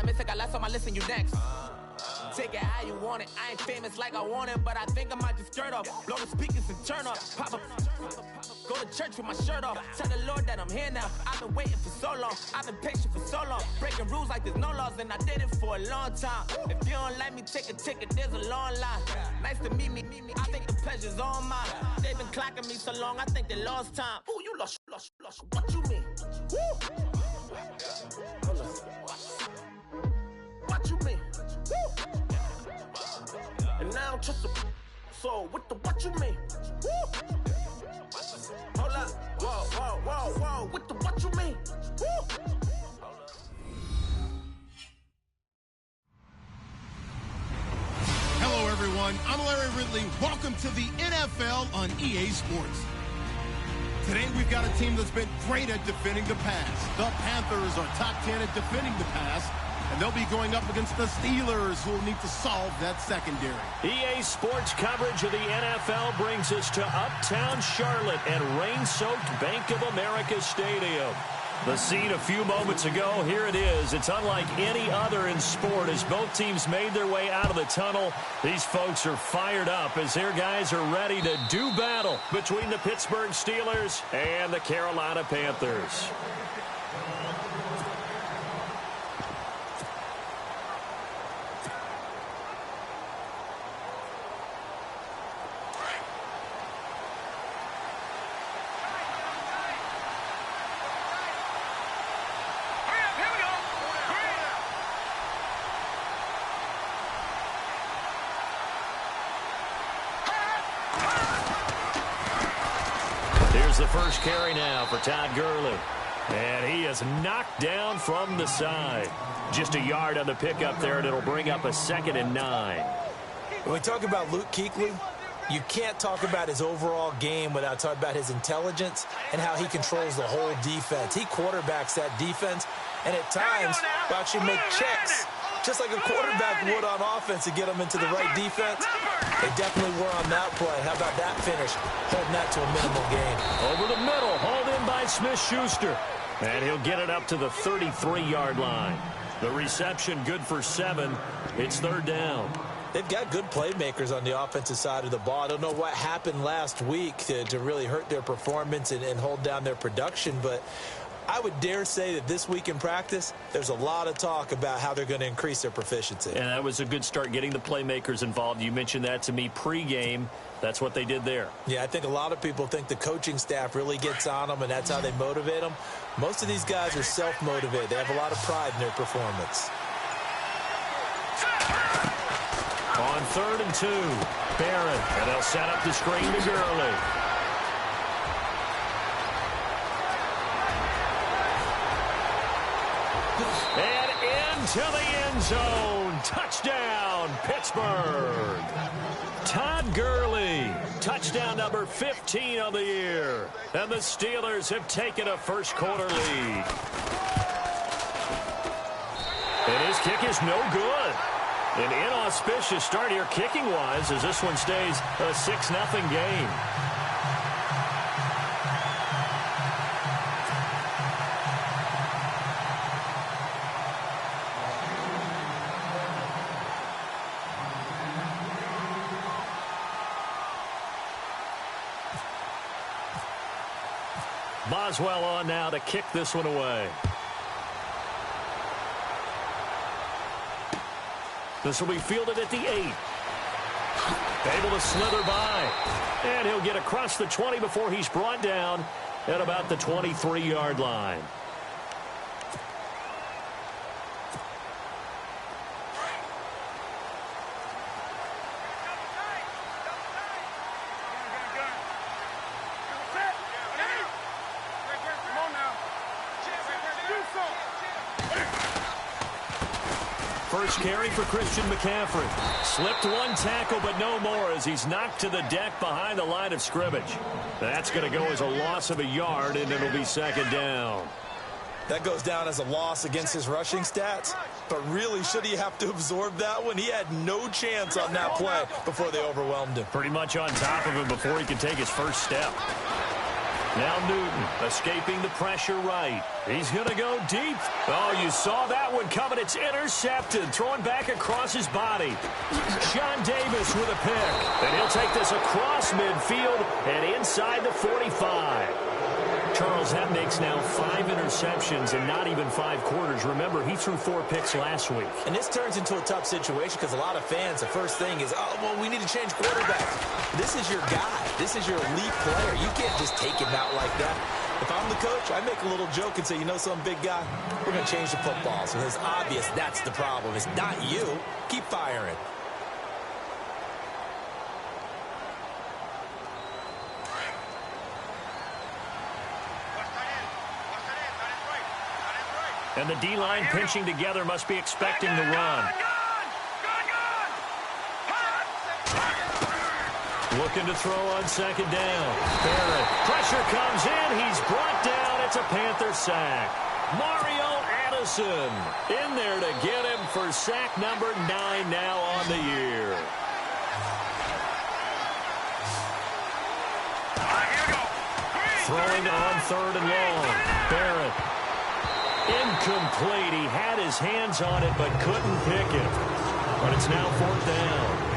diamonds, I got less on my list and you next. Take it how you want it. I ain't famous like I want it, but I think I might just skirt off. Blow the speakers and turn up. Pop up. Go to church with my shirt off. Tell the Lord that I'm here now. I've been waiting for so long. I've been patient for so long. Breaking rules like there's no laws, and I did it for a long time. If you don't like me, take a ticket. There's a long line. Nice to meet me. I think the pleasure's all mine. They've been clocking me so long, I think they lost time. Ooh, you lost. What you mean? Woo. What you mean? Woo. And now I'm just a so what the what you mean? Woo. Hold up, whoa, what the what you mean? Woo. Hello everyone, I'm Larry Ridley. Welcome to the NFL on EA Sports. Today we've got a team that's been great at defending the pass. The Panthers are top 10 at defending the pass. And they'll be going up against the Steelers, who will need to solve that secondary. EA Sports coverage of the NFL brings us to Uptown Charlotte at rain-soaked Bank of America Stadium. The scene a few moments ago, here it is. It's unlike any other in sport as both teams made their way out of the tunnel. These folks are fired up as their guys are ready to do battle between the Pittsburgh Steelers and the Carolina Panthers. Here's the first carry now for Todd Gurley. And he is knocked down from the side. Just a yard on the pickup there, and it'll bring up a 2nd and 9. When we talk about Luke Kuechly, you can't talk about his overall game without talking about his intelligence and how he controls the whole defense. He quarterbacks that defense, and at times will actually make checks, just like a quarterback would on offense to get them into the right defense. They definitely were on that play. How about that finish? Holding that to a minimal gain. Over the middle, hauled in by Smith-Schuster. And he'll get it up to the 33-yard line. The reception good for 7. It's 3rd down. They've got good playmakers on the offensive side of the ball. I don't know what happened last week to really hurt their performance and hold down their production, but I would dare say that this week in practice, there's a lot of talk about how they're going to increase their proficiency. And that was a good start getting the playmakers involved. You mentioned that to me pregame. That's what they did there. Yeah, I think a lot of people think the coaching staff really gets on them, and that's how they motivate them. Most of these guys are self-motivated. They have a lot of pride in their performance. On 3rd and 2, Barron, and they'll set up the screen to Gurley. And into the end zone. Touchdown, Pittsburgh. Todd Gurley, touchdown number 15 of the year. And the Steelers have taken a first-quarter lead. And his kick is no good. An inauspicious start here kicking-wise as this one stays a 6-0 game. Boswell on now to kick this one away. This will be fielded at the 8. Able to slither by. And he'll get across the 20 before he's brought down at about the 23-yard line. First carry for Christian McCaffrey. Slipped one tackle, but no more as he's knocked to the deck behind the line of scrimmage. That's going to go as a loss of a yard, and it'll be 2nd down. That goes down as a loss against his rushing stats, but really, should he have to absorb that one? He had no chance on that play before they overwhelmed him. Pretty much on top of him before he could take his first step. Now Newton escaping the pressure right. He's going to go deep. Oh, you saw that one coming. It's intercepted. Throwing back across his body. Sean Davis with a pick. And he'll take this across midfield and inside the 45. Charles, that makes now 5 interceptions in not even 5 quarters. Remember, he threw 4 picks last week. And this turns into a tough situation because a lot of fans, the first thing is, oh, well, we need to change quarterbacks. This is your guy. This is your elite player. You can't just take him out like that. If I'm the coach, I make a little joke and say, you know some big guy, we're going to change the football. So it's obvious that's the problem. It's not you. Keep firing. And the D-line pinching together must be expecting the run. Looking to throw on second down. Barrett. Pressure comes in. He's brought down. It's a Panther sack. Mario Addison in there to get him for sack number 9 now on the year. Throwing on 3rd and long. Barrett. Incomplete. He had his hands on it but couldn't pick it. But it's now 4th down.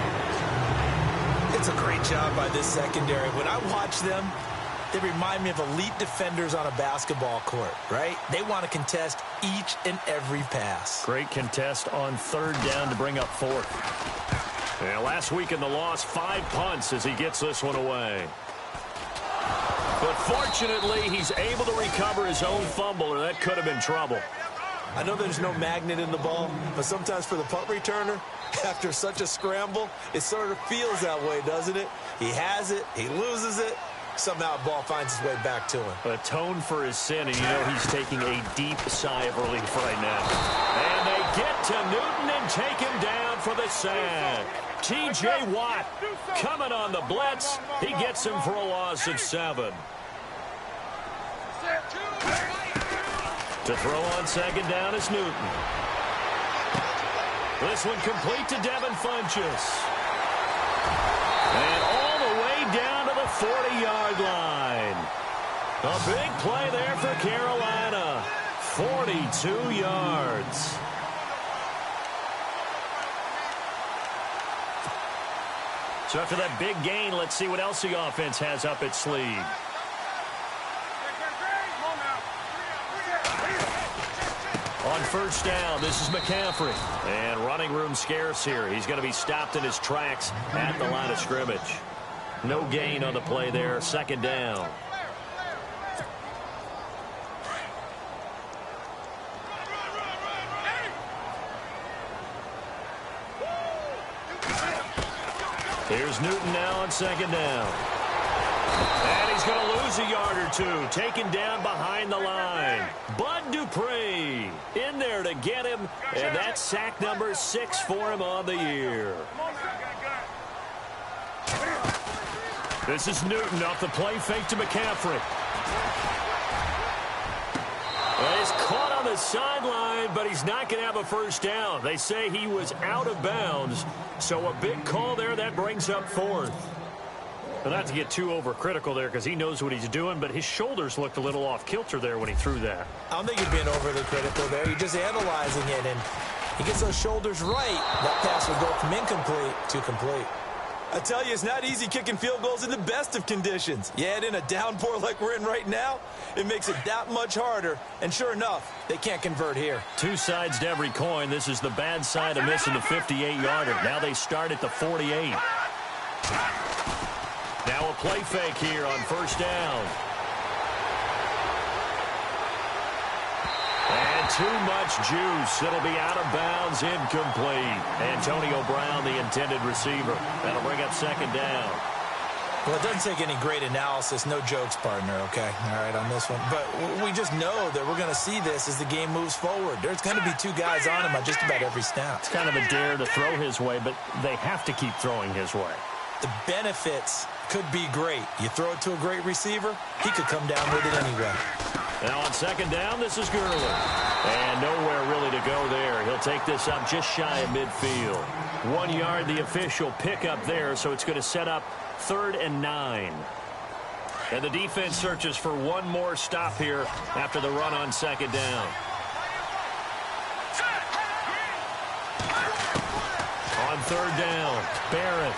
It's a great job by this secondary. When I watch them, they remind me of elite defenders on a basketball court, right? They want to contest each and every pass. Great contest on 3rd down to bring up 4th. Yeah, last week in the loss, 5 punts as he gets this one away. But fortunately, he's able to recover his own fumble, or that could have been trouble. I know there's no magnet in the ball, but sometimes for the punt returner, after such a scramble, it sort of feels that way, doesn't it? He has it, he loses it, somehow the ball finds its way back to him. Atone for his sin, and you know he's taking a deep sigh of relief right now. And they get to Newton and take him down for the sack. T.J. Watt coming on the blitz. He gets him for a loss of 7. To throw on second down is Newton. This one complete to Devin Funchess. And all the way down to the 40-yard line. A big play there for Carolina. 42 yards. So after that big gain, let's see what else the offense has up its sleeve. On 1st down, this is McCaffrey. And running room scarce here. He's going to be stopped in his tracks at the line of scrimmage. No gain on the play there. 2nd down. Here's Newton now on 2nd down. And he's going to lose a yard or 2. Taken down behind the line. Bud Dupree in there to get him. And that's sack number 6 for him on the year. This is Newton off the play fake to McCaffrey. Well, he's caught on the sideline, but he's not going to have a 1st down. They say he was out of bounds. So a big call there. That brings up 4th. Well, not to get too overcritical there because he knows what he's doing, but his shoulders looked a little off kilter there when he threw that. I don't think you're being overly critical there. You're just analyzing it, and he gets those shoulders right. That pass will go from incomplete to complete. I tell you, it's not easy kicking field goals in the best of conditions. Yet in a downpour like we're in right now, it makes it that much harder. And sure enough, they can't convert here. 2 sides to every coin. This is the bad side of missing the 58-yarder. Now they start at the 48. Now a play fake here on 1st down. And too much juice. It'll be out of bounds, incomplete. Antonio Brown, the intended receiver. That'll bring up 2nd down. Well, it doesn't take any great analysis. No jokes, partner, okay? All right, on this one. But we just know that we're going to see this as the game moves forward. There's going to be 2 guys on him on just about every snap. It's kind of a dare to throw his way, but they have to keep throwing his way. The benefits could be great. You throw it to a great receiver, he could come down with it anyway. Now on 2nd down, this is Gurley. And nowhere really to go there. He'll take this up just shy of midfield. 1 yard, the official pickup there, so it's going to set up 3rd and 9. And the defense searches for one more stop here after the run on second down. On third down, Barrett.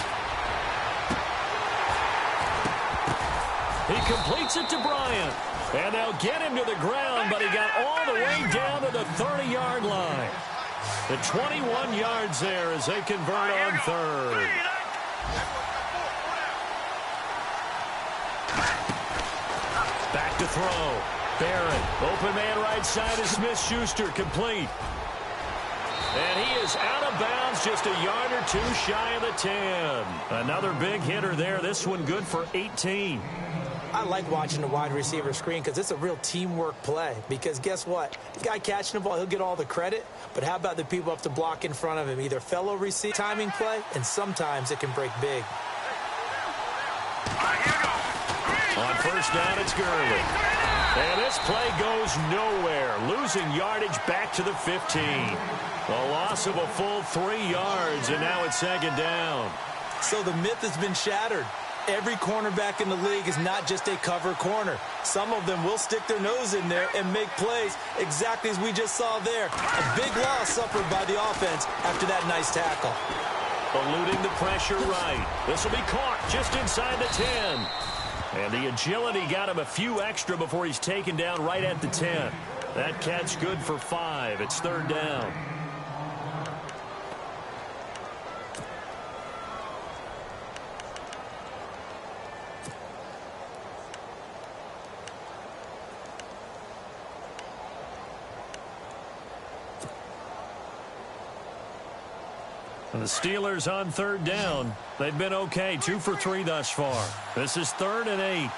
He completes it to Bryant. And they'll get him to the ground, but he got all the way down to the 30-yard line. The 21 yards there as they convert on third. Back to throw. Barrett, open man right side of Smith-Schuster, complete. And he is out of bounds, just a yard or two shy of the 10. Another big hitter there. This one good for 18. I like watching the wide receiver screen because it's a real teamwork play. Because guess what? The guy catching the ball, he'll get all the credit. But how about the people up to block in front of him? Either fellow receiver, timing play, and sometimes it can break big. On first down, it's Gurley. And this play goes nowhere. Losing yardage back to the 15. A loss of a full 3 yards, and now it's second down. So the myth has been shattered. Every cornerback in the league is not just a cover corner. Some of them will stick their nose in there and make plays exactly as we just saw there. A big loss suffered by the offense after that nice tackle. Eluding the pressure right. This will be caught just inside the 10. And the agility got him a few extra before he's taken down right at the 10. That catch good for 5. It's third down. The Steelers on third down. They've been okay, 2 for 3 thus far. This is 3rd and 8.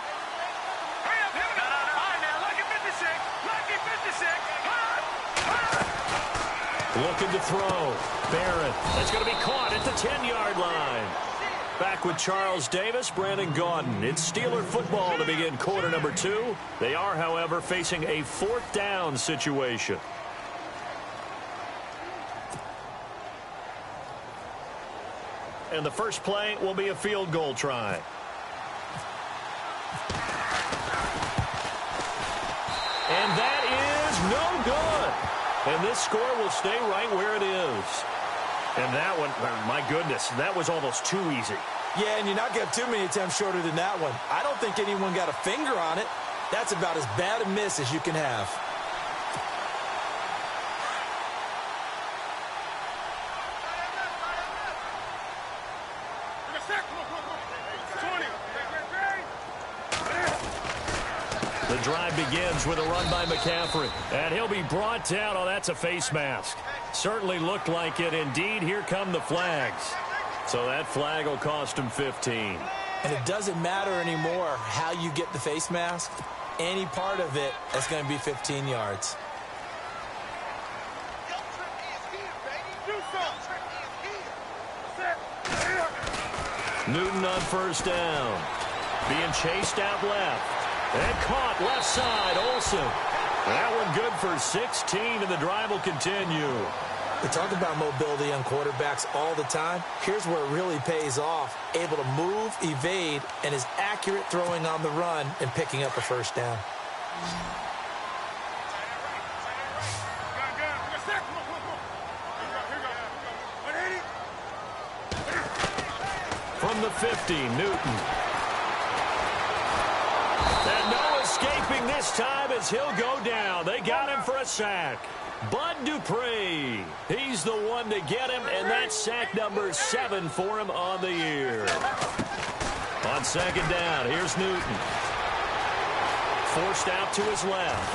Looking to throw. Barrett. That's going to be caught at the 10-yard line. Back with Charles Davis, Brandon Gaudin. It's Steeler football to begin quarter number 2. They are, however, facing a 4th down situation. And the first play will be a field goal try. And that is no good. And this score will stay right where it is. And that one, my goodness, that was almost too easy. Yeah, and you're not going to have too many attempts shorter than that one. I don't think anyone got a finger on it. That's about as bad a miss as you can have. The drive begins with a run by McCaffrey. And he'll be brought down. Oh, that's a face mask. Certainly looked like it. Indeed, here come the flags. So that flag will cost him 15. And it doesn't matter anymore how you get the face mask. Any part of it is going to be 15 yards. Newton on first down. Being chased out left. And caught left side, Olsen. That one good for 16, and the drive will continue. We talk about mobility on quarterbacks all the time. Here's where it really pays off. Able to move, evade, and is accurate throwing on the run and picking up a first down. From the 50, Newton. And no escaping this time as he'll go down. They got him for a sack. Bud Dupree, he's the one to get him, and that's sack number 7 for him on the year. On second down, here's Newton. Forced out to his left.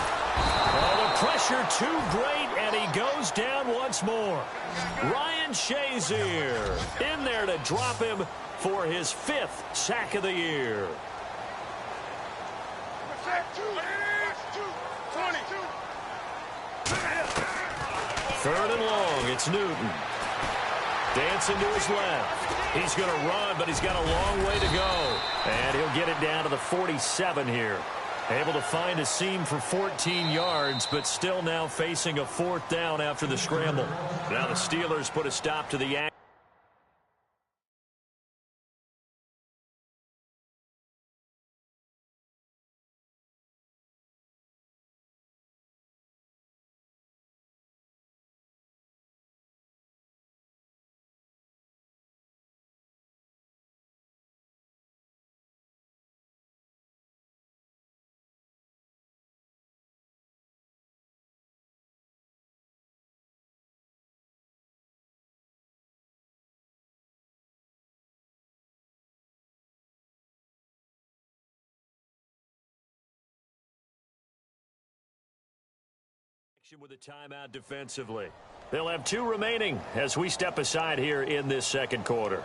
Oh, the pressure too great, and he goes down once more. Ryan Shazier in there to drop him for his 5th sack of the year. Third and long, it's Newton. Dancing to his left. He's going to run, but he's got a long way to go. And he'll get it down to the 47 here. Able to find a seam for 14 yards, but still now facing a 4th down after the scramble. Now the Steelers put a stop to the action. Action with a timeout defensively. They'll have 2 remaining as we step aside here in this second quarter.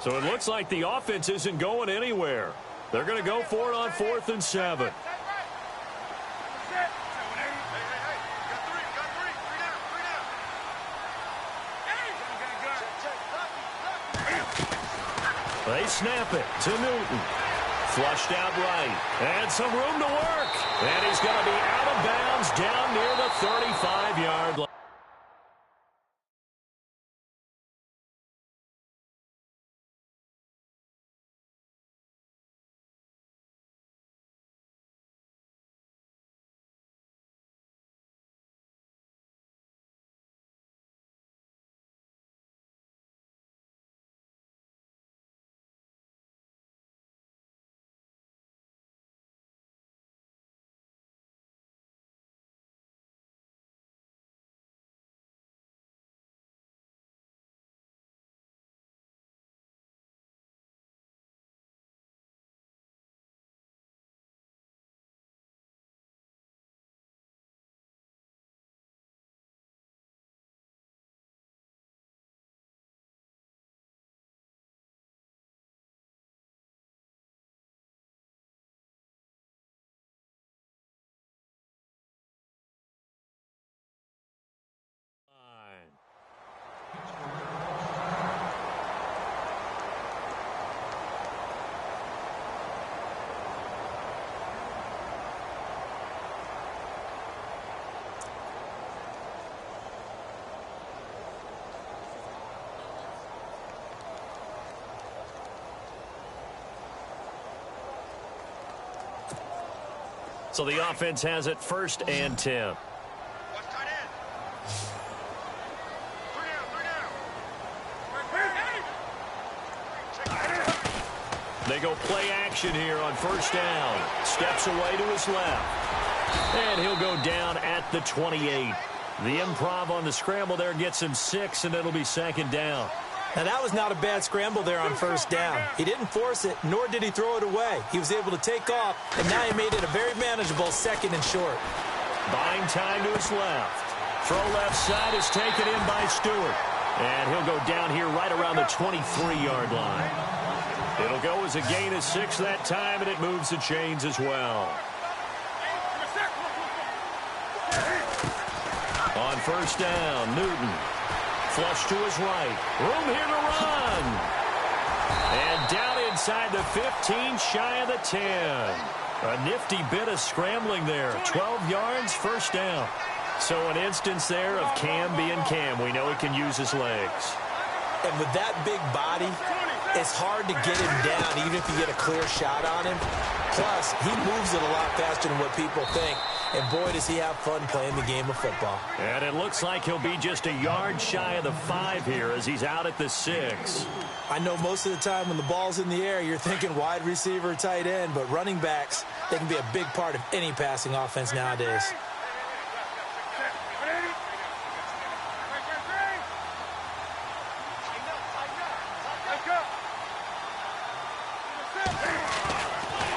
So it looks like the offense isn't going anywhere. They're going to go for it on 4th and 7. They snap it to Newton. Flushed out right. And some room to work. And he's going to be out of bounds down near the 35-yard line. So the offense has it 1st and 10. They go play action here on 1st down. Steps away to his left. And he'll go down at the 28. The improv on the scramble there gets him 6, and it'll be 2nd down. Now, that was not a bad scramble there on 1st down. He didn't force it, nor did he throw it away. He was able to take off, and now he made it a very manageable 2nd and short. Buying time to his left. Throw left side is taken in by Stewart. And he'll go down here right around the 23-yard line. It'll go as a gain of 6 that time, and it moves the chains as well. On 1st down, Newton. Flush to his right. Room here to run. And down inside the 15, shy of the 10. A nifty bit of scrambling there. 12 yards, 1st down. So an instance there of Cam being Cam. We know he can use his legs. And with that big body, it's hard to get him down even if you get a clear shot on him. Plus, he moves it a lot faster than what people think. And boy, does he have fun playing the game of football. And it looks like he'll be just a yard shy of the 5 here as he's out at the 6. I know most of the time when the ball's in the air, you're thinking wide receiver, tight end, but running backs, they can be a big part of any passing offense nowadays.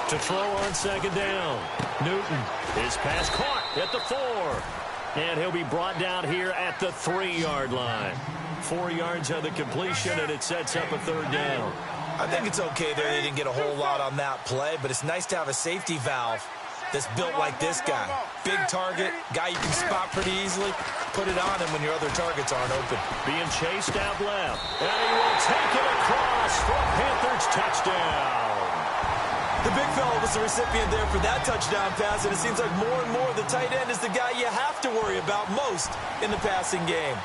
To throw on 2nd down. Newton, his pass caught at the 4. And he'll be brought down here at the 3-yard line. 4 yards on the completion, and it sets up a 3rd down. I think it's okay there. They didn't get a whole lot on that play, but it's nice to have a safety valve that's built like this guy. Big target, guy you can spot pretty easily. Put it on him when your other targets aren't open. Being chased out left. And he will take it across for a Panthers touchdown. The big fella was the recipient there for that touchdown pass, and it seems like more and more the tight end is the guy you have to worry about most in the passing game.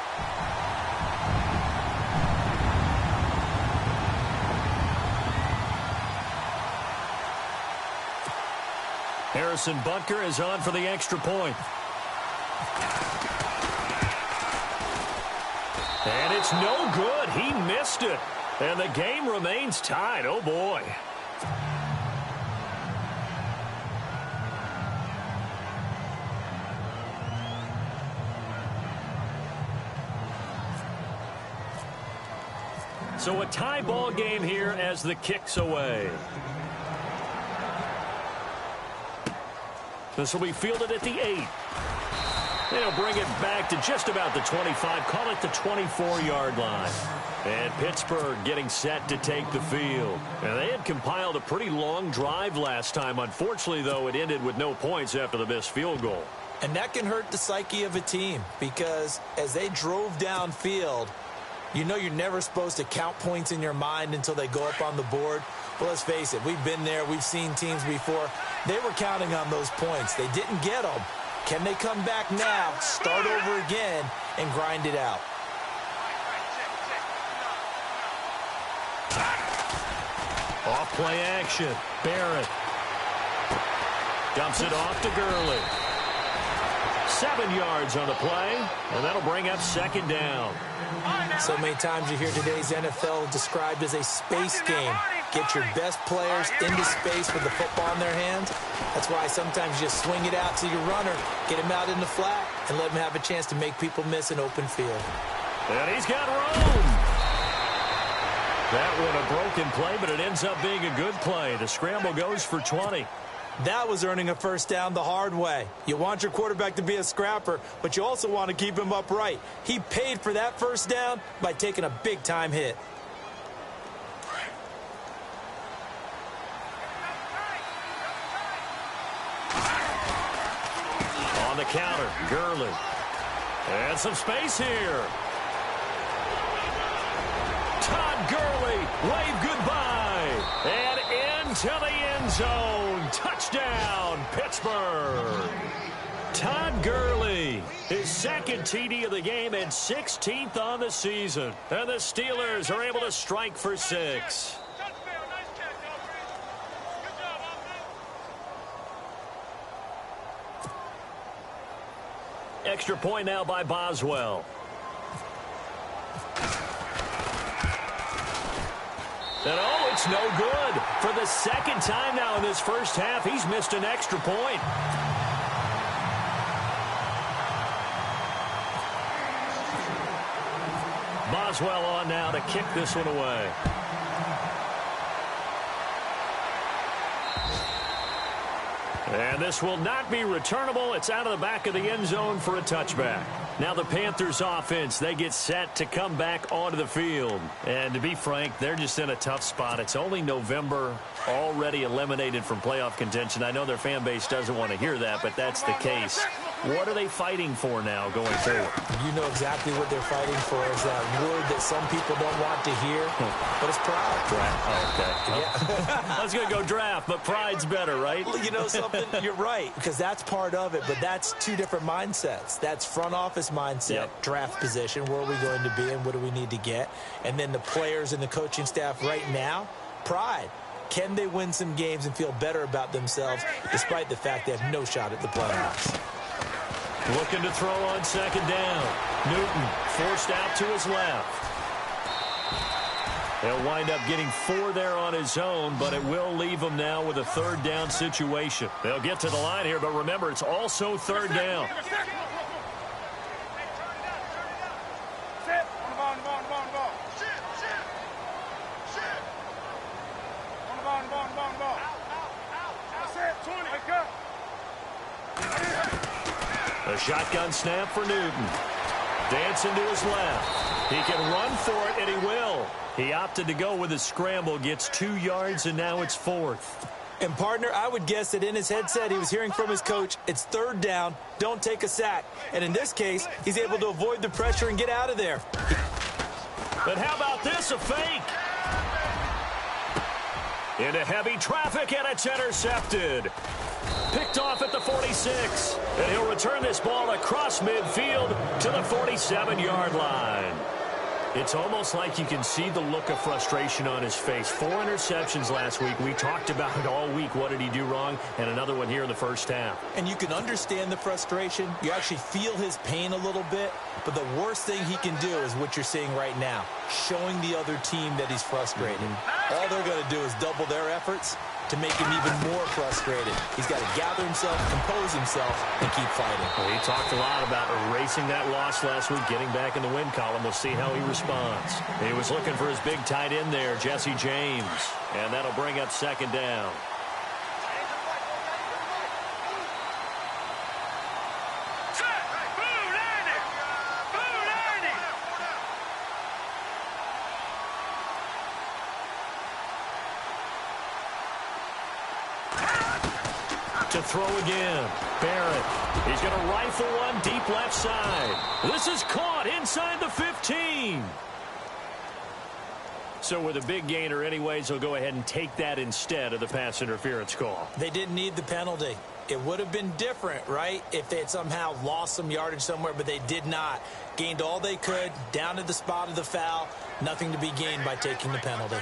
Harrison Butker is on for the extra point. And it's no good. He missed it. And the game remains tied. Oh, boy. So a tie ball game here as the kick's away. This will be fielded at the 8. They'll bring it back to just about the 25. Call it the 24-yard line. And Pittsburgh getting set to take the field. And they had compiled a pretty long drive last time. Unfortunately, though, it ended with no points after the missed field goal. And that can hurt the psyche of a team because as they drove downfield, you know you're never supposed to count points in your mind until they go up on the board. Well, let's face it, we've been there. We've seen teams before. They were counting on those points. They didn't get them. Can they come back now, start over again, and grind it out? Off play action. Barrett dumps it off to Gurley. 7 yards on the play, and that'll bring up second down. So many times you hear today's NFL described as a space game. Get your best players into space with the football in their hands. That's why sometimes you just swing it out to your runner, get him out in the flat, and let him have a chance to make people miss an open field. And he's got room. That one a broken play, but it ends up being a good play. The scramble goes for 20. That was earning a first down the hard way. You want your quarterback to be a scrapper, but you also want to keep him upright. He paid for that first down by taking a big-time hit. On the counter, Gurley. And some space here. Todd Gurley, wave goodbye. And into the end zone. Touchdown, Pittsburgh. Todd Gurley, his second TD of the game and 16th on the season. And the Steelers are able to strike for 6. Extra point now by Boswell. And oh, it's no good. For the second time now in this first half, he's missed an extra point. Boswell on now to kick this one away. And this will not be returnable. It's out of the back of the end zone for a touchback. Now the Panthers offense, they get set to come back onto the field. And to be frank, they're just in a tough spot. It's only November, already eliminated from playoff contention. I know their fan base doesn't want to hear that, but that's the case. What are they fighting for now going forward? You know exactly what they're fighting for is that word that some people don't want to hear, but it's pride. Draft. Oh, okay. Yeah. I was going to go draft, but pride's better, right? Well, you know something? You're right, because that's part of it, but that's two different mindsets. That's front office mindset, draft position, where are we going to be and what do we need to get? And then the players and the coaching staff right now, pride. Can they win some games and feel better about themselves despite the fact they have no shot at the playoffs? Looking to throw on second down. Newton forced out to his left. He'll wind up getting 4 there on his own, but it will leave him now with a third down situation. They'll get to the line here, but remember, it's also third down. A shotgun snap for Newton. Dancing to his left. He can run for it, and he will. He opted to go with a scramble, gets 2 yards, and now it's 4th. And, partner, I would guess that in his headset he was hearing from his coach, it's third down, don't take a sack. And in this case, he's able to avoid the pressure and get out of there. But how about this, a fake? Into heavy traffic, and it's intercepted. Picked off at the 46. And he'll return this ball across midfield to the 47-yard line. It's almost like you can see the look of frustration on his face. 4 interceptions last week. We talked about it all week. What did he do wrong? And another one here in the first half. And you can understand the frustration. You actually feel his pain a little bit. But the worst thing he can do is what you're seeing right now, showing the other team that he's frustrated. All they're going to do is double their efforts to make him even more frustrated. He's got to gather himself, compose himself, and keep fighting. Well, he talked a lot about erasing that loss last week, getting back in the win column. We'll see how he responds. He was looking for his big tight end there, Jesse James. And that'll bring up second down. To throw again. Barrett. He's going to rifle one deep left side. This is caught inside the 15. So with a big gainer anyways, they'll go ahead and take that instead of the pass interference call. They didn't need the penalty. It would have been different, right, if they had somehow lost some yardage somewhere, but they did not. Gained all they could, down to the spot of the foul. Nothing to be gained by taking the penalty.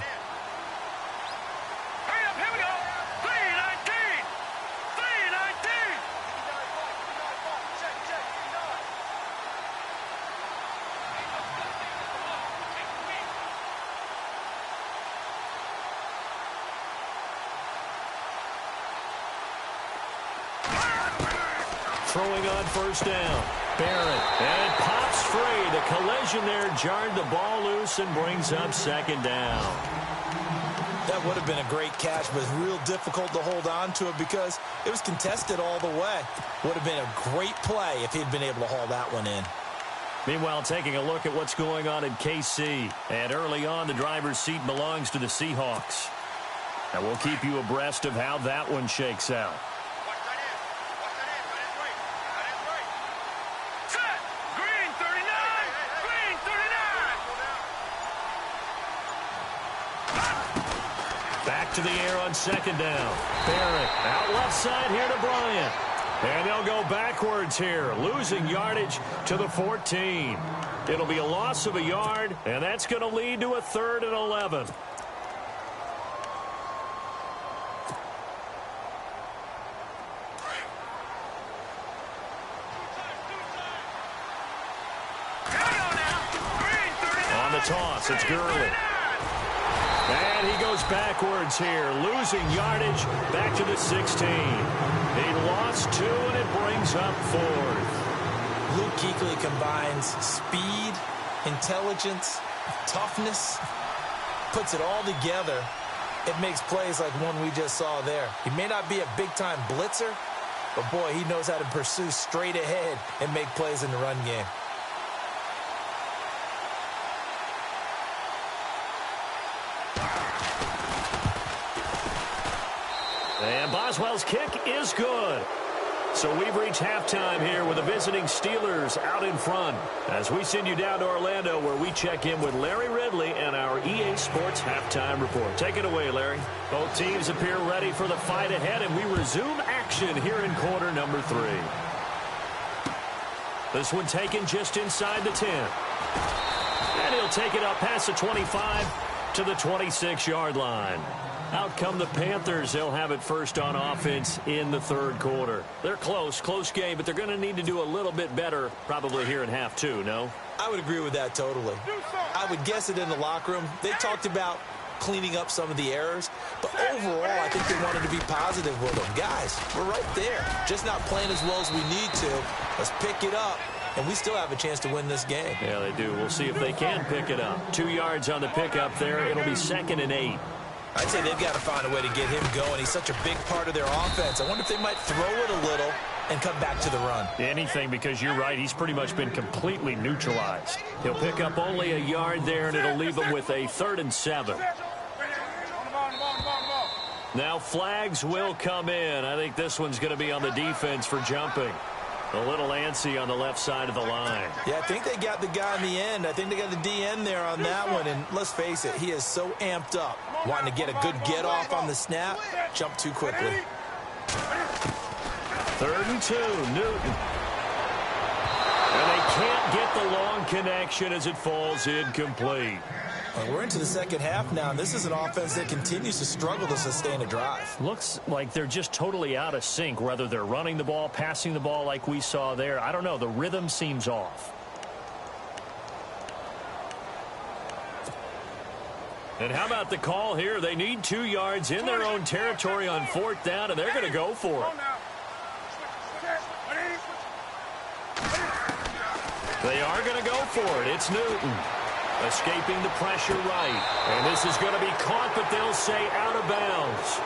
Throwing on first down. Barrett. And it pops free. The collision there jarred the ball loose and brings up second down. That would have been a great catch, but it's real difficult to hold on to it because it was contested all the way. Would have been a great play if he'd been able to haul that one in. Meanwhile, taking a look at what's going on in KC. And early on, the driver's seat belongs to the Seahawks. And we'll keep you abreast of how that one shakes out. Back to the air on second down. Barrett out left side here to Bryant. And they'll go backwards here, losing yardage to the 14. It'll be a loss of a yard, and that's going to lead to a 3rd and 11. On the toss, it's Gurley. And he goes backwards here, losing yardage back to the 16. He lost 2, and it brings up 4th. Luke Kuechly combines speed, intelligence, toughness, puts it all together. It makes plays like one we just saw there. He may not be a big-time blitzer, but, boy, he knows how to pursue straight ahead and make plays in the run game. And Boswell's kick is good. So we've reached halftime here with the visiting Steelers out in front as we send you down to Orlando where we check in with Larry Ridley and our EA Sports halftime report. Take it away, Larry. Both teams appear ready for the fight ahead, and we resume action here in quarter number 3. This one taken just inside the 10. And he'll take it up past the 25 to the 26-yard line. Out come the Panthers. They'll have it first on offense in the 3rd quarter. They're close game, but they're going to need to do a little bit better probably here in half 2, no? I would agree with that totally. I would guess it in the locker room. They talked about cleaning up some of the errors, but overall, I think they wanted to be positive with them. Guys, we're right there. Just not playing as well as we need to. Let's pick it up, and we still have a chance to win this game. Yeah, they do. We'll see if they can pick it up. 2 yards on the pickup there. It'll be 2nd and 8. I'd say they've got to find a way to get him going. He's such a big part of their offense. I wonder if they might throw it a little and come back to the run. Anything, because you're right. He's pretty much been completely neutralized. He'll pick up only a yard there, and it'll leave him with a 3rd and 7. Now flags will come in. I think this one's going to be on the defense for jumping. A little antsy on the left side of the line. Yeah, I think they got the guy in the end. I think they got the DN there on that one. And let's face it, he is so amped up, wanting to get a good get off on the snap, jump too quickly. 3rd and 2, Newton. And they can't get the long connection as it falls incomplete. Well, we're into the second half now, and this is an offense that continues to struggle to sustain a drive. Looks like they're just totally out of sync, whether they're running the ball, passing the ball like we saw there. I don't know. The rhythm seems off. And how about the call here? They need 2 yards in their own territory on 4th down, and they're going to go for it. They are going to go for it. It's Newton. Escaping the pressure right. And this is going to be caught, but they'll say out of bounds.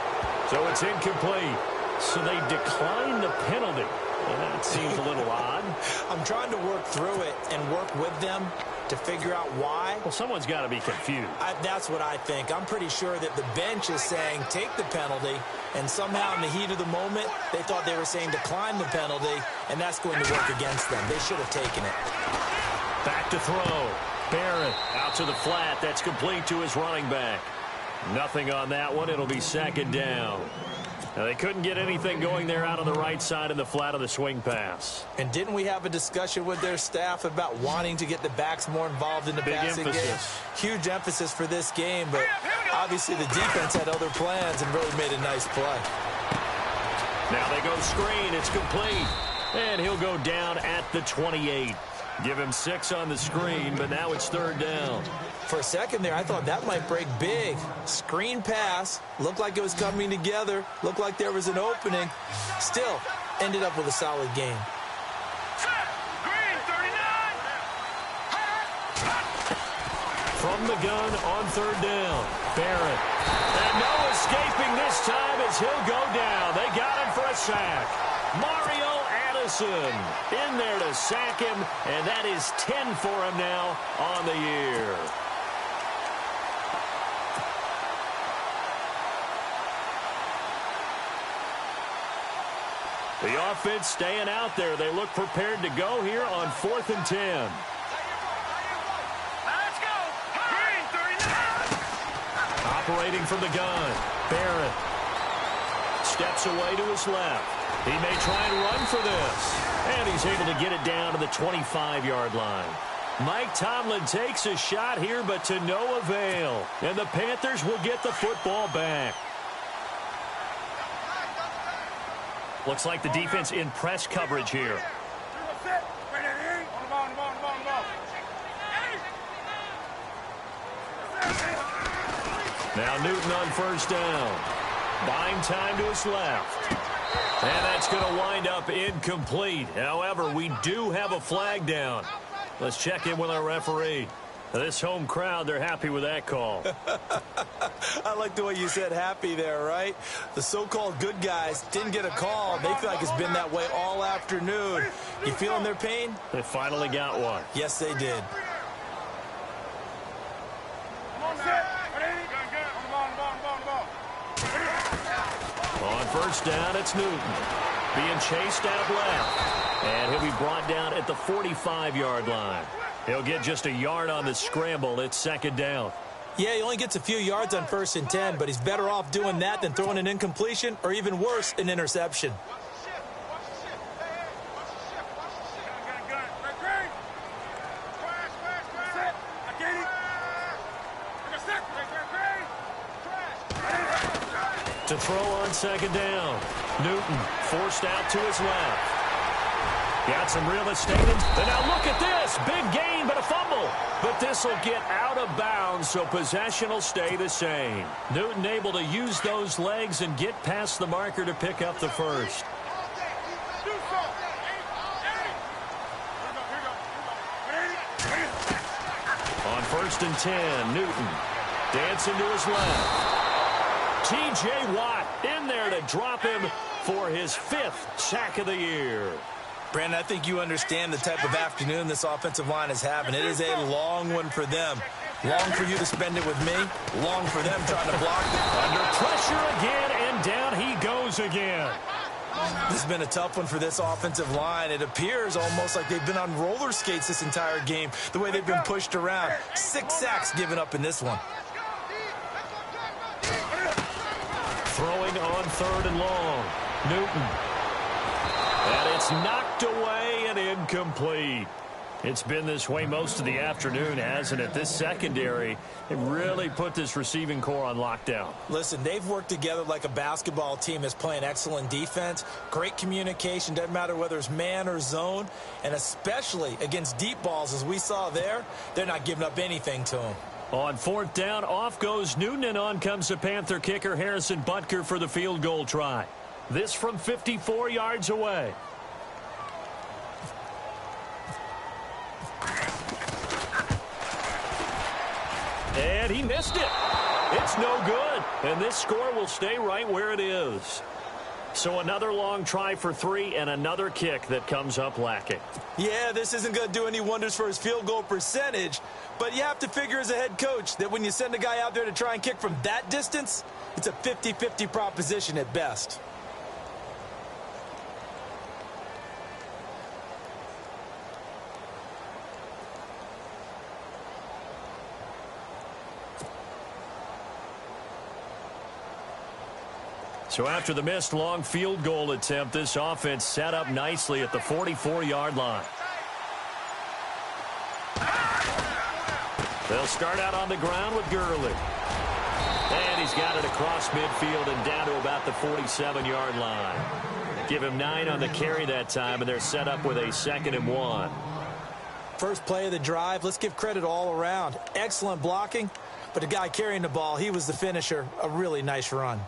So it's incomplete. So they decline the penalty. That seems a little odd. I'm trying to work through it and work with them to figure out why. Well, someone's got to be confused. That's what I think. I'm pretty sure that the bench is saying take the penalty, and somehow in the heat of the moment, they thought they were saying decline the penalty, and that's going to work against them. They should have taken it. Back to throw. Barrett out to the flat. That's complete to his running back. Nothing on that one. It'll be 2nd down. Now, they couldn't get anything going there out on the right side in the flat of the swing pass. And didn't we have a discussion with their staff about wanting to get the backs more involved in the passing game? Huge emphasis for this game, but obviously the defense had other plans and really made a nice play. Now they go screen. It's complete. And he'll go down at the 28. Give him 6 on the screen, but now it's 3rd down. For a second there, I thought that might break big. Screen pass. Looked like it was coming together. Looked like there was an opening. Still, ended up with a solid game. From the gun on 3rd down. Barrett. And no escaping this time as he'll go down. They got him for a sack. Mario in there to sack him, and that is 10 for him now on the year. The offense staying out there. They look prepared to go here on 4th and 10. Let's go. Green 39. Operating from the gun. Barrett steps away to his left. He may try and run for this. And he's able to get it down to the 25-yard line. Mike Tomlin takes a shot here, but to no avail. And the Panthers will get the football back. Looks like the defense in press coverage here. Now Newton on 1st down. Buying time to his left. And that's going to wind up incomplete. However, we do have a flag down. Let's check in with our referee. This home crowd, they're happy with that call. I like the way you said happy there, right? The so-called good guys didn't get a call. They feel like it's been that way all afternoon. You feeling their pain? They finally got one. Yes, they did. On 1st down, it's Newton. Being chased out left. And he'll be brought down at the 45-yard line. He'll get just a yard on the scramble. It's 2nd down. Yeah, he only gets a few yards on 1st and 10, but he's better off doing that than throwing an incompletion or even worse, an interception. To throw on 2nd down. Newton forced out to his left. Got some real estate. And now look at this. Big gain, but a fumble. But this will get out of bounds, so possession will stay the same. Newton able to use those legs and get past the marker to pick up the first. On 1st and 10, Newton dancing to his left. T.J. Watt in there to drop him for his 5th sack of the year. Brandon, I think you understand the type of afternoon this offensive line is having. It is a long one for them. Long for you to spend it with me. Long for them trying to block it. Under pressure again, and down he goes again. This has been a tough one for this offensive line. It appears almost like they've been on roller skates this entire game, the way they've been pushed around. 6 sacks given up in this one. Throwing on 3rd and long. Newton. And it's knocked away and incomplete. It's been this way most of the afternoon, hasn't it? This secondary, it really put this receiving core on lockdown. Listen, they've worked together like a basketball team that's playing excellent defense. Great communication, doesn't matter whether it's man or zone. And especially against deep balls, as we saw there, they're not giving up anything to them. On fourth down, off goes Newton, and on comes the Panther kicker, Harrison Butker, for the field goal try. This from 54 yards away. And he missed it. It's no good. And this score will stay right where it is. So another long try for 3 and another kick that comes up lacking. Yeah, this isn't going to do any wonders for his field goal percentage, but you have to figure as a head coach that when you send a guy out there to try and kick from that distance, it's a 50-50 proposition at best. So after the missed long field goal attempt, this offense set up nicely at the 44-yard line. They'll start out on the ground with Gurley. And he's got it across midfield and down to about the 47-yard line. Give him 9 on the carry that time, and they're set up with a 2nd and 1. First play of the drive, let's give credit all around. Excellent blocking, but the guy carrying the ball, he was the finisher. A really nice run.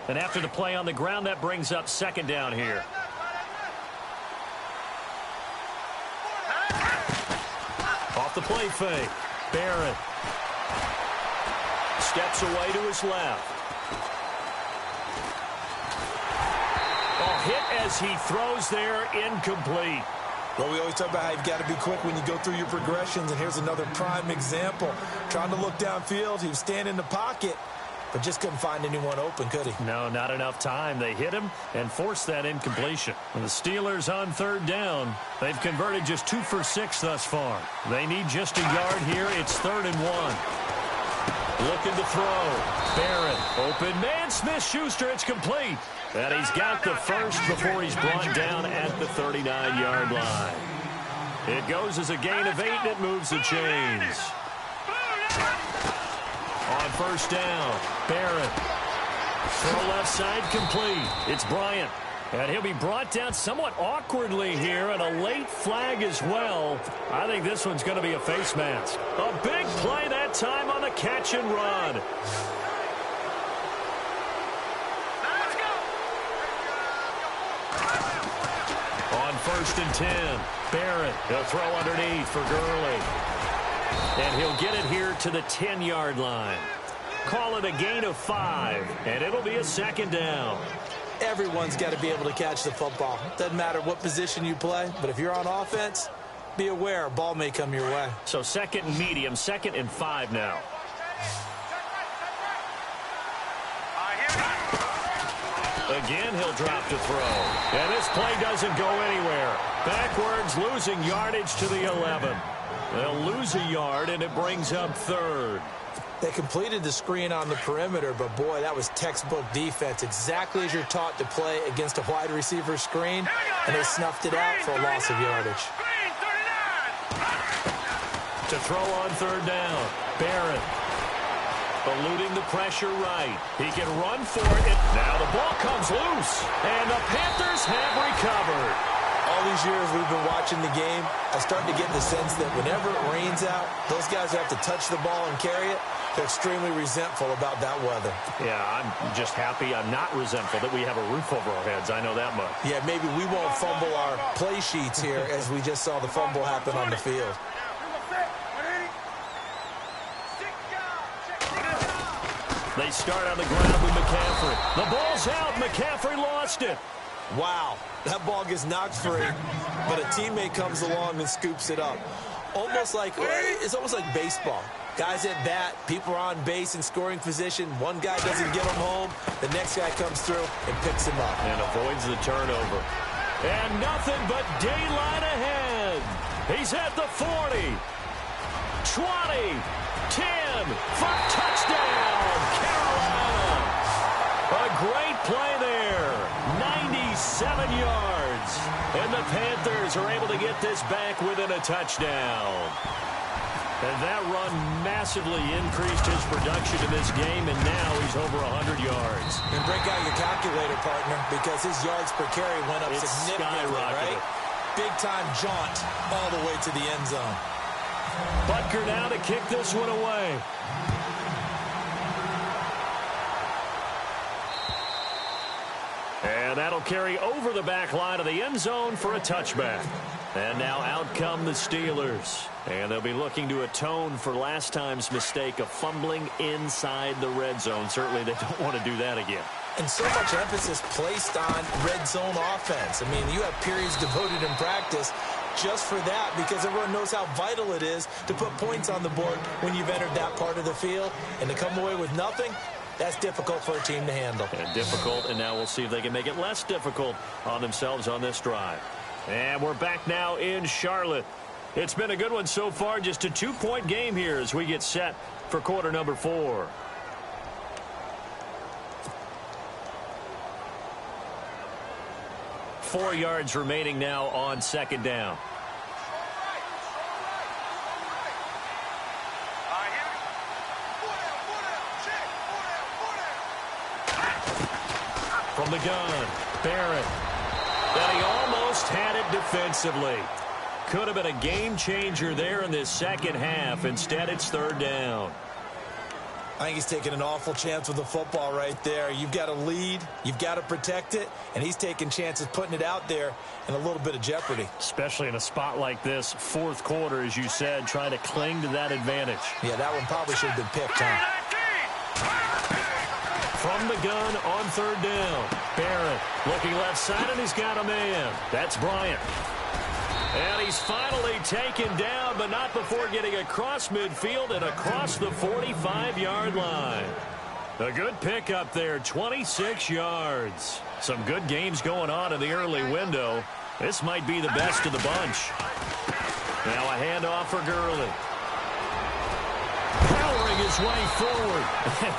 And after the play on the ground, that brings up 2nd down here. Off the play fake. Barrett steps away to his left. Hit as he throws there, incomplete. Well, we always talk about how you've got to be quick when you go through your progressions, and here's another prime example. Trying to look downfield, he was standing in the pocket, but just couldn't find anyone open, could he? No, not enough time. They hit him and forced that incompletion. And the Steelers on 3rd down. They've converted just 2 for 6 thus far. They need just a yard here. It's 3rd and 1. Looking to throw. Barrett, open man, Smith-Schuster, it's complete. And he's got the first before he's brought down at the 39-yard line. It goes as a gain of 8, and it moves the chains. On 1st down, Barrett. Throw left side complete. It's Bryant. And he'll be brought down somewhat awkwardly here, and a late flag as well. I think this one's going to be a face mask. A big play that time on the catch and run. On 1st and 10, Barrett. He'll throw underneath for Gurley. And he'll get it here to the 10-yard line. Call it a gain of 5, and it'll be a 2nd down. Everyone's got to be able to catch the football. Doesn't matter what position you play, but if you're on offense, be aware a ball may come your way. So 2nd and medium, 2nd and 5 now. Again, he'll drop to throw. And this play doesn't go anywhere. Backwards, losing yardage to the 11. They'll lose a yard, and it brings up 3rd. They completed the screen on the perimeter, but boy, that was textbook defense. Exactly as you're taught to play against a wide receiver screen, and they snuffed it out for a loss of yardage. To throw on 3rd down, Barrett. Eluding the pressure right. He can run for it. Now the ball comes loose, and the Panthers have recovered. All these years we've been watching the game, I start to get the sense that whenever it rains out, those guys who have to touch the ball and carry it, they're extremely resentful about that weather. Yeah, I'm just happy I'm not resentful that we have a roof over our heads. I know that much. Yeah, maybe we won't fumble our play sheets here as we just saw the fumble happen on the field. They start on the ground with McCaffrey. The ball's out. McCaffrey lost it. Wow, that ball gets knocked free, but a teammate comes along and scoops it up. It's almost like baseball. Guys at bat, people are on base in scoring position. One guy doesn't get him home. The next guy comes through and picks him up. And avoids the turnover. And nothing but daylight ahead. He's at the 40, 20, 10, for touchdown, Carolina. A great play there. yards. And the Panthers are able to get this back within a touchdown. And that run massively increased his production in this game, and now he's over 100 yards. And break out your calculator, partner, because his yards per carry went up significantly, right? Big-time jaunt all the way to the end zone. Butker now to kick this one away. And that'll carry over the back line of the end zone for a touchback. And now out come the Steelers. And they'll be looking to atone for last time's mistake of fumbling inside the red zone. Certainly they don't want to do that again. And so much emphasis placed on red zone offense. I mean, you have periods devoted in practice just for that, because everyone knows how vital it is to put points on the board when you've entered that part of the field. And to come away with nothing, that's difficult for a team to handle. And difficult, and now we'll see if they can make it less difficult on themselves on this drive. And we're back now in Charlotte. It's been a good one so far, just a 2-point game here as we get set for quarter number 4. Four yards remaining now on second down. From the gun, Barrett. And he almost had it defensively. Could have been a game changer there in this second half. Instead, it's third down. I think he's taking an awful chance with the football right there. You've got to lead, you've got to protect it, and he's taking chances putting it out there in a little bit of jeopardy. Especially in a spot like this, fourth quarter, as you said, trying to cling to that advantage. Yeah, that one probably should have been picked, huh? From the gun on third down. Barrett looking left side, and he's got a man. That's Bryant. And he's finally taken down, but not before getting across midfield and across the 45-yard line. A good pickup there, 26 yards. Some good games going on in the early window. This might be the best of the bunch. Now a handoff for Gurley. Powering his way forward.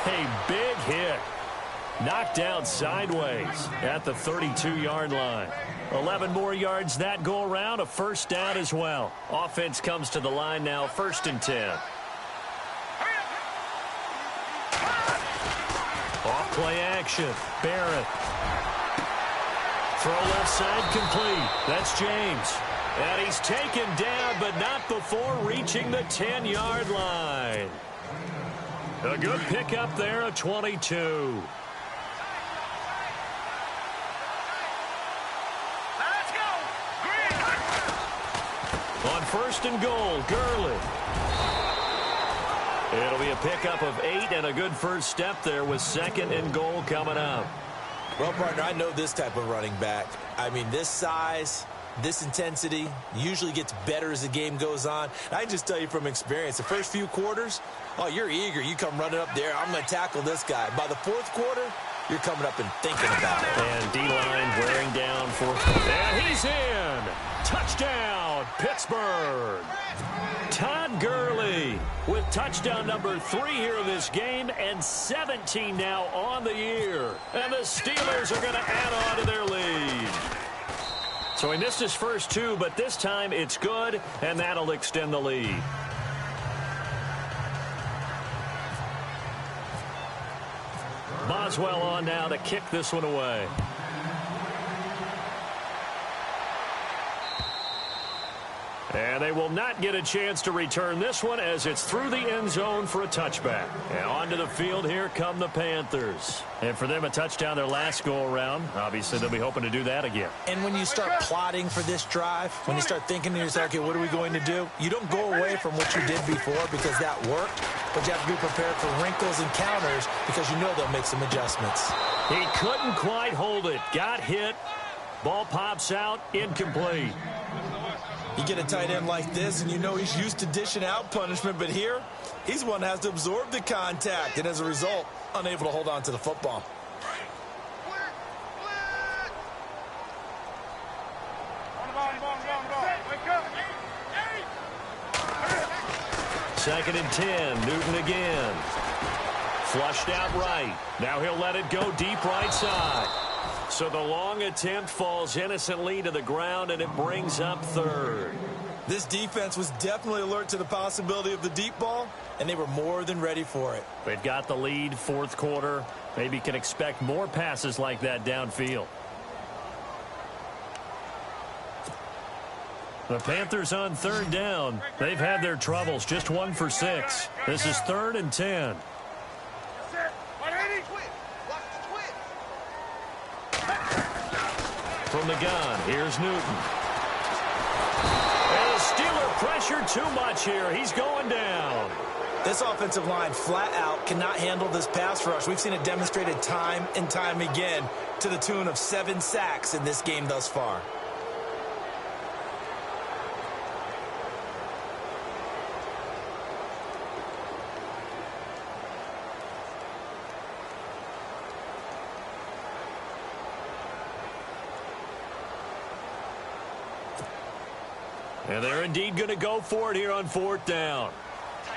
A big hit. Knocked out sideways at the 32-yard line. 11 more yards that go around, a first down as well. Offense comes to the line now, 1st and 10. Off play action. Barrett. Throw left side complete. That's James. And he's taken down, but not before reaching the 10-yard line. A good pickup there, a 22. On 1st and goal, Gurley. It'll be a pickup of 8 and a good first step there with 2nd and goal coming up. Well, partner, I know this type of running back. I mean, this size, this intensity usually gets better as the game goes on. I can just tell you from experience, the first few quarters, oh, you're eager. You come running up there. I'm going to tackle this guy. By the 4th quarter, you're coming up and thinking about it. And D-line wearing down 4th. And he's in. Touchdown, Pittsburgh. Todd Gurley with touchdown number 3 here in this game, and 17 now on the year. And the Steelers are going to add on to their lead. So he missed his first 2, but this time it's good, and that'll extend the lead. Boswell on now to kick this one away. And they will not get a chance to return this one as it's through the end zone for a touchback. And onto the field, here come the Panthers. And for them, a touchdown their last go-around. Obviously, they'll be hoping to do that again. And when you start plotting for this drive, when you start thinking to yourself, okay, what are we going to do? You don't go away from what you did before because that worked, but you have to be prepared for wrinkles and counters because you know they'll make some adjustments. He couldn't quite hold it. Got hit. Ball pops out. Incomplete. You get a tight end like this, and you know he's used to dishing out punishment, but here, he's one that has to absorb the contact, and as a result, unable to hold on to the football. Second and 10, Newton again. Flushed out right. Now he'll let it go deep right side. So the long attempt falls innocently to the ground, and it brings up third. This defense was definitely alert to the possibility of the deep ball, and they were more than ready for it. They've got the lead, fourth quarter. Maybe can expect more passes like that downfield. The Panthers on third down. They've had their troubles, just 1 for 6. This is 3rd and 10. From the gun, here's Newton. And the Steeler pressure too much here. He's going down. This offensive line flat out cannot handle this pass rush. We've seen it demonstrated time and time again to the tune of 7 sacks in this game thus far. And they're indeed going to go for it here on 4th down.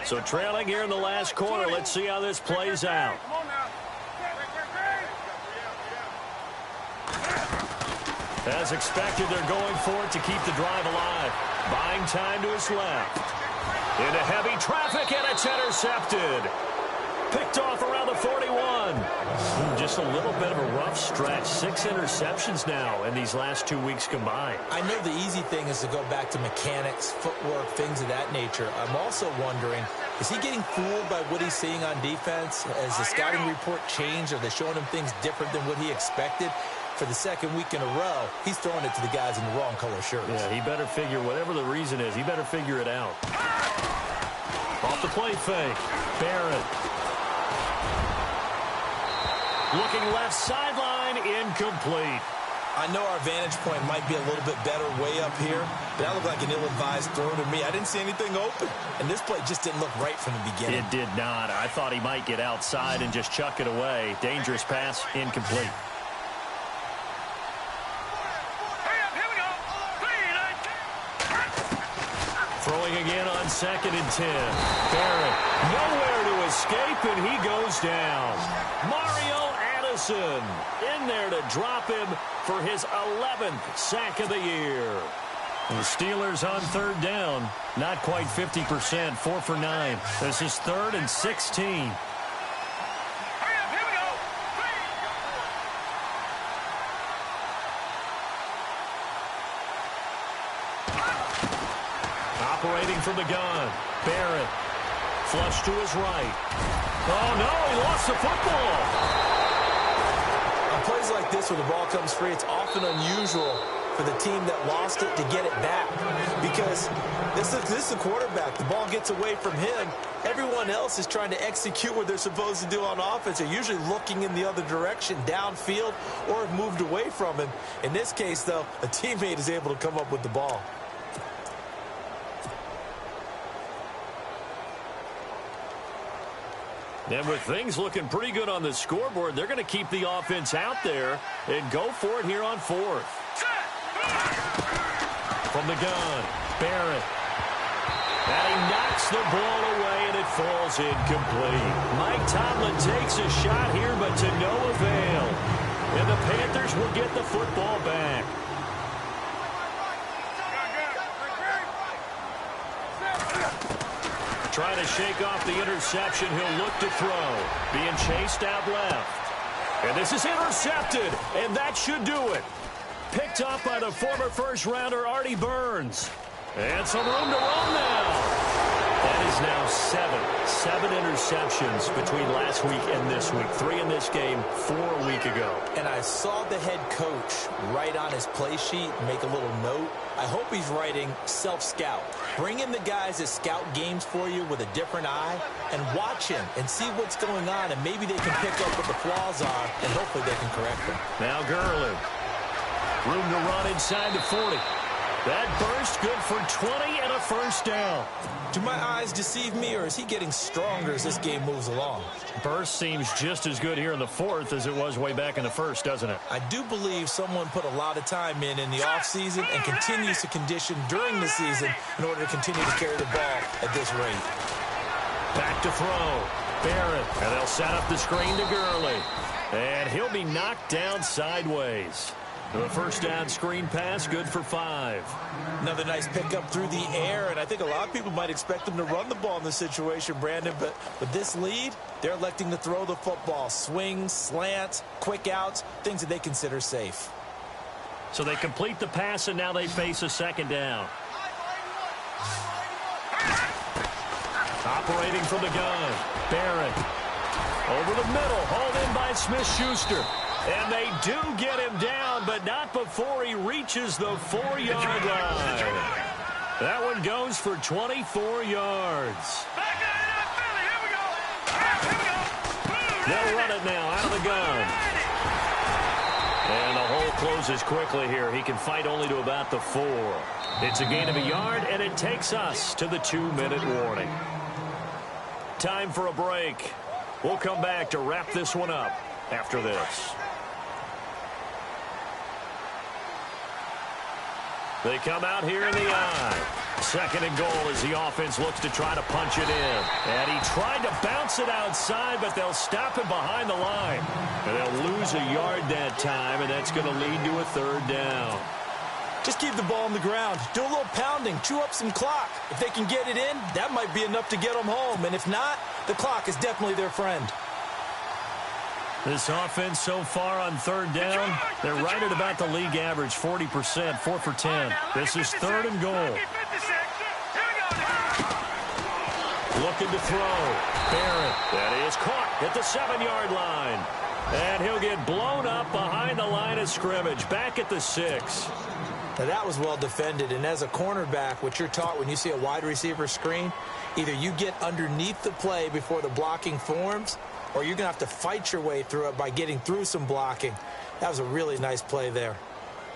So trailing here in the last quarter. Let's see how this plays out. As expected, they're going for it to keep the drive alive. Buying time to his left. Into heavy traffic, and it's intercepted. Picked off around the 41. Just a little bit of a rough stretch. 6 interceptions now in these last 2 weeks combined. I know the easy thing is to go back to mechanics, footwork, things of that nature. I'm also wondering, is he getting fooled by what he's seeing on defense? Has the scouting report changed? Are they showing him things different than what he expected? For the 2nd week in a row, he's throwing it to the guys in the wrong color shirts. Yeah, he better figure, whatever the reason is, he better figure it out. Off the play fake. Barrett. Looking left sideline, incomplete. I know our vantage point might be a little bit better way up here, but that looked like an ill-advised throw to me. I didn't see anything open, and this play just didn't look right from the beginning. It did not. I thought he might get outside and just chuck it away. Dangerous pass, incomplete. Throwing again on 2nd and 10. Barrett, nowhere to escape, and he goes down. Mario Addison in there to drop him for his 11th sack of the year. The Steelers on 3rd down. Not quite 50%, 4 for 9. This is 3rd and 16. Operating from the gun. Barrett. Flush to his right. Oh, no, he lost the football. On plays like this where the ball comes free, it's often unusual for the team that lost it to get it back. Because this is the quarterback. The ball gets away from him. Everyone else is trying to execute what they're supposed to do on offense. They're usually looking in the other direction, downfield, or have moved away from him. In this case, though, a teammate is able to come up with the ball. And with things looking pretty good on the scoreboard, they're going to keep the offense out there and go for it here on 4th. From the gun, Barrett. And he knocks the ball away, and it falls incomplete. Mike Tomlin takes a shot here, but to no avail. And the Panthers will get the football back. Trying to shake off the interception. He'll look to throw. Being chased out left. And this is intercepted, and that should do it. Picked up by the former first-rounder Artie Burns. And some room to run now. That is now 7 interceptions between last week and this week. 3 in this game, 4 a week ago. And I saw the head coach write on his play sheet, make a little note. I hope he's writing self-scout. Bring in the guys that scout games for you with a different eye and watch him and see what's going on, and maybe they can pick up what the flaws are, and hopefully they can correct them. Now Gurley. Room to run inside the 40. That burst good for 20 and a first down. Do my eyes deceive me, or is he getting stronger as this game moves along? Burst seems just as good here in the 4th as it was way back in the 1st, doesn't it? I do believe someone put a lot of time in the offseason and continues to condition during the season in order to continue to carry the ball at this rate. Back to throw. Barrett, and they'll set up the screen to Gurley. And he'll be knocked down sideways. The first down screen pass, good for 5. Another nice pickup through the air, and I think a lot of people might expect them to run the ball in this situation, Brandon, but with this lead, they're electing to throw the football. Swings, slants, quick outs, things that they consider safe. So they complete the pass, and now they face a second down. Operating from the gun, Barrett. Over the middle, hauled in by Smith-Schuster. And they do get him down, but not before he reaches the 4-yard line. That one goes for 24 yards. They'll run it now out of the gun. And the hole closes quickly here. He can fight only to about the 4. It's a gain of a yard, and it takes us to the 2-minute warning. Time for a break. We'll come back to wrap this one up after this. They come out here in the eye. 2nd and goal as the offense looks to try to punch it in. And he tried to bounce it outside, but they'll stop him behind the line. And they'll lose a yard that time, and that's going to lead to a 3rd down. Just keep the ball on the ground. Do a little pounding. Chew up some clock. If they can get it in, that might be enough to get them home. And if not, the clock is definitely their friend. This offense so far on 3rd down, they're right at about the league average, 40%, 4 for 10. This is 3rd and goal. Looking to throw. Barrett. That is caught at the 7-yard line. And he'll get blown up behind the line of scrimmage, back at the 6. Now that was well defended, and as a cornerback, what you're taught when you see a wide receiver screen, either you get underneath the play before the blocking forms, or you're going to have to fight your way through it by getting through some blocking. That was a really nice play there.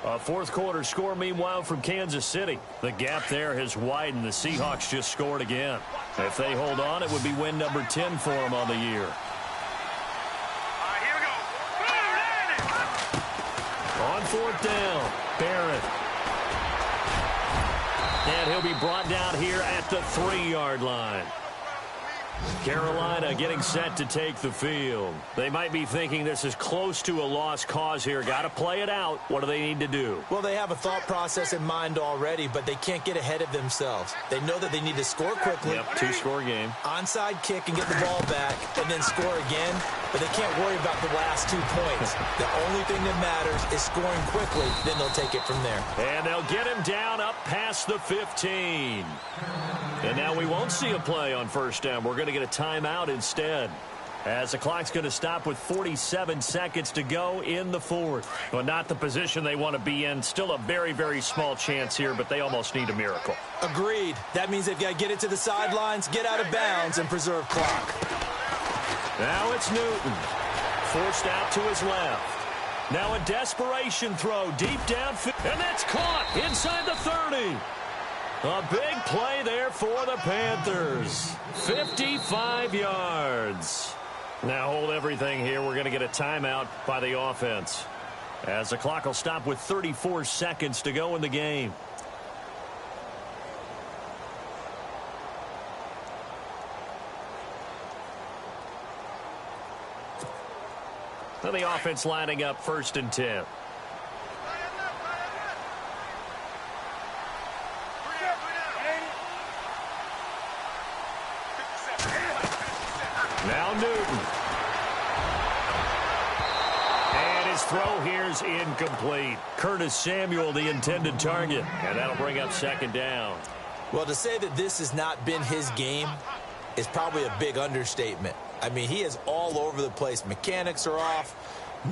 A 4th quarter score, meanwhile, from Kansas City. The gap there has widened. The Seahawks just scored again. If they hold on, it would be win number 10 for them on the year. On 4th down, Barrett. And he'll be brought down here at the 3-yard line. Carolina getting set to take the field. They might be thinking this is close to a lost cause here. Got to play it out. What do they need to do? Well, they have a thought process in mind already, but they can't get ahead of themselves. They know that they need to score quickly. Yep, 2-score game. Onside kick and get the ball back and then score again, but they can't worry about the last 2 points. The only thing that matters is scoring quickly, then they'll take it from there. And they'll get him down up past the 15. And now we won't see a play on 1st down. We're going to get a timeout instead, as the clock's going to stop with 47 seconds to go in the 4th. But not the position they want to be in. Still a very, very small chance here, but they almost need a miracle. Agreed. That means they've got to get it to the sidelines, get out of bounds, and preserve clock. Now it's Newton. Forced out to his left. Now a desperation throw deep downfield. And that's caught inside the 30. A big play there for the Panthers. 55 yards. Now hold everything here. We're going to get a timeout by the offense, as the clock will stop with 34 seconds to go in the game. So the offense lining up 1st and 10. Now Newton. And his throw here's incomplete. Curtis Samuel, the intended target. And that'll bring up 2nd down. Well, to say that this has not been his game is probably a big understatement. I mean, he is all over the place. Mechanics are off,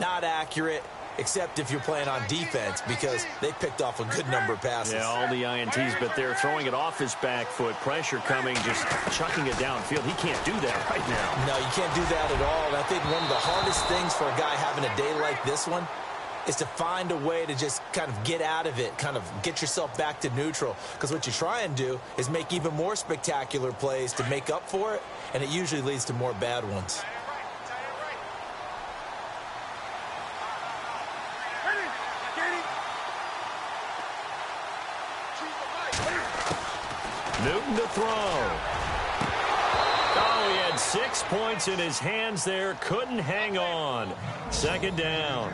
not accurate, except if you're playing on defense, because they picked off a good number of passes. Yeah, all the INTs, but they're throwing it off his back foot. Pressure coming, just chucking it downfield. He can't do that right now. No, you can't do that at all. And I think one of the hardest things for a guy having a day like this one is to find a way to just kind of get out of it, kind of get yourself back to neutral. Because what you try and do is make even more spectacular plays to make up for it, and it usually leads to more bad ones. Newton to throw. Oh, he had 6 points in his hands there. Couldn't hang on. Second down.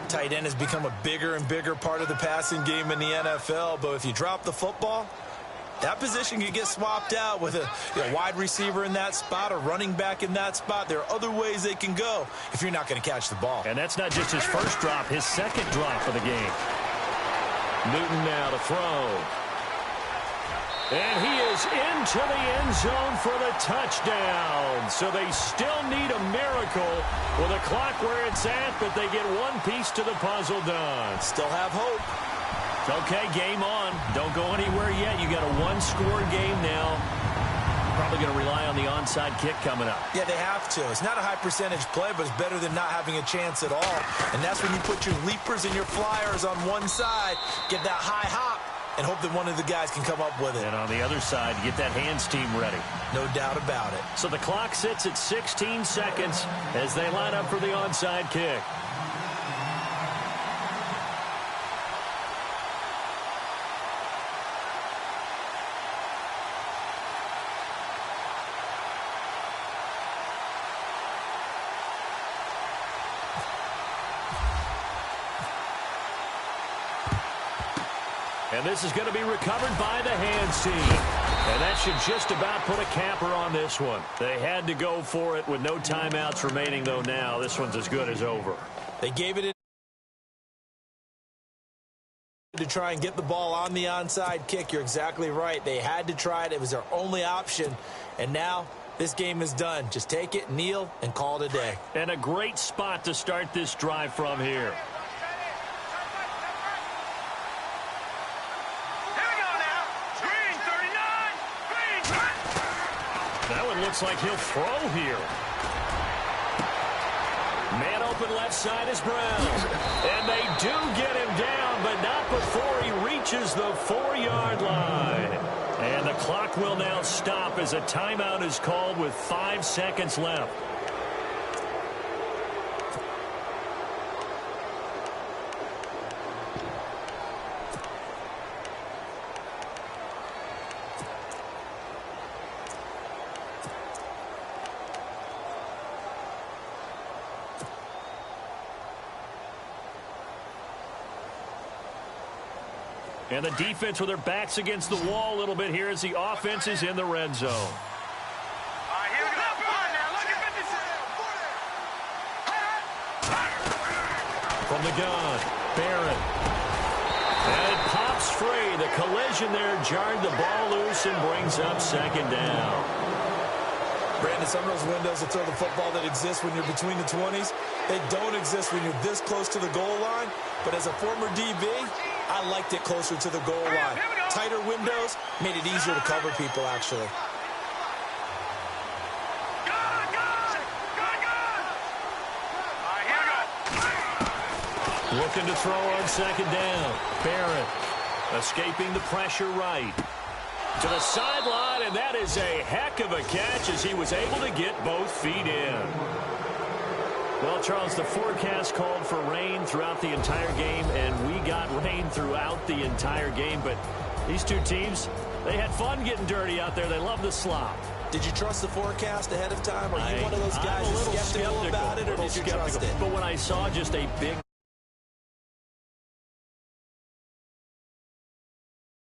Tight end has become a bigger and bigger part of the passing game in the NFL, but if you drop the football, that position can get swapped out with a wide receiver in that spot, a running back in that spot. There are other ways they can go if you're not going to catch the ball. And that's not just his first drop, his second drop of the game. Newton now to throw. And he is into the end zone for the touchdown. So they still need a miracle with a clock where it's at, but they get one piece to the puzzle done. Still have hope. Okay, game on. Don't go anywhere yet. You got a one-score game now. Probably going to rely on the onside kick coming up. Yeah, they have to. It's not a high-percentage play, but it's better than not having a chance at all. And that's when you put your leapers and your flyers on one side, get that high hop, and hope that one of the guys can come up with it. And on the other side, get that hands team ready. No doubt about it. So the clock sits at 16 seconds as they line up for the onside kick. And this is going to be recovered by the hands team. And that should just about put a capper on this one. They had to go for it with no timeouts remaining, though now. This one's as good as over. They gave it to try and get the ball on the onside kick. You're exactly right. They had to try it. It was their only option. And now this game is done. Just take it, kneel, and call it a day. And a great spot to start this drive from here. That one looks like he'll throw here. Man open left side is Brown. And they do get him down, but not before he reaches the 4-yard line. And the clock will now stop as a timeout is called with 5 seconds left. And the defense with their backs against the wall a little bit here as the offense is in the red zone. From the gun, Barron. And it pops free. The collision there jarred the ball loose and brings up second down. Brandon, some of those windows to throw the football that exist when you're between the 20s, they don't exist when you're this close to the goal line. But as a former DB, I liked it closer to the goal line. Tighter windows made it easier to cover people, actually. Looking to throw on second down. Barron escaping the pressure right. To the sideline, and that is a heck of a catch as he was able to get both feet in. Well, Charles, the forecast called for rain throughout the entire game, and we got rain throughout the entire game. But these two teams, they had fun getting dirty out there. They love the slop. Did you trust the forecast ahead of time? Are you one of those guys who's skeptical about it, or did you trust it? But when I saw just a big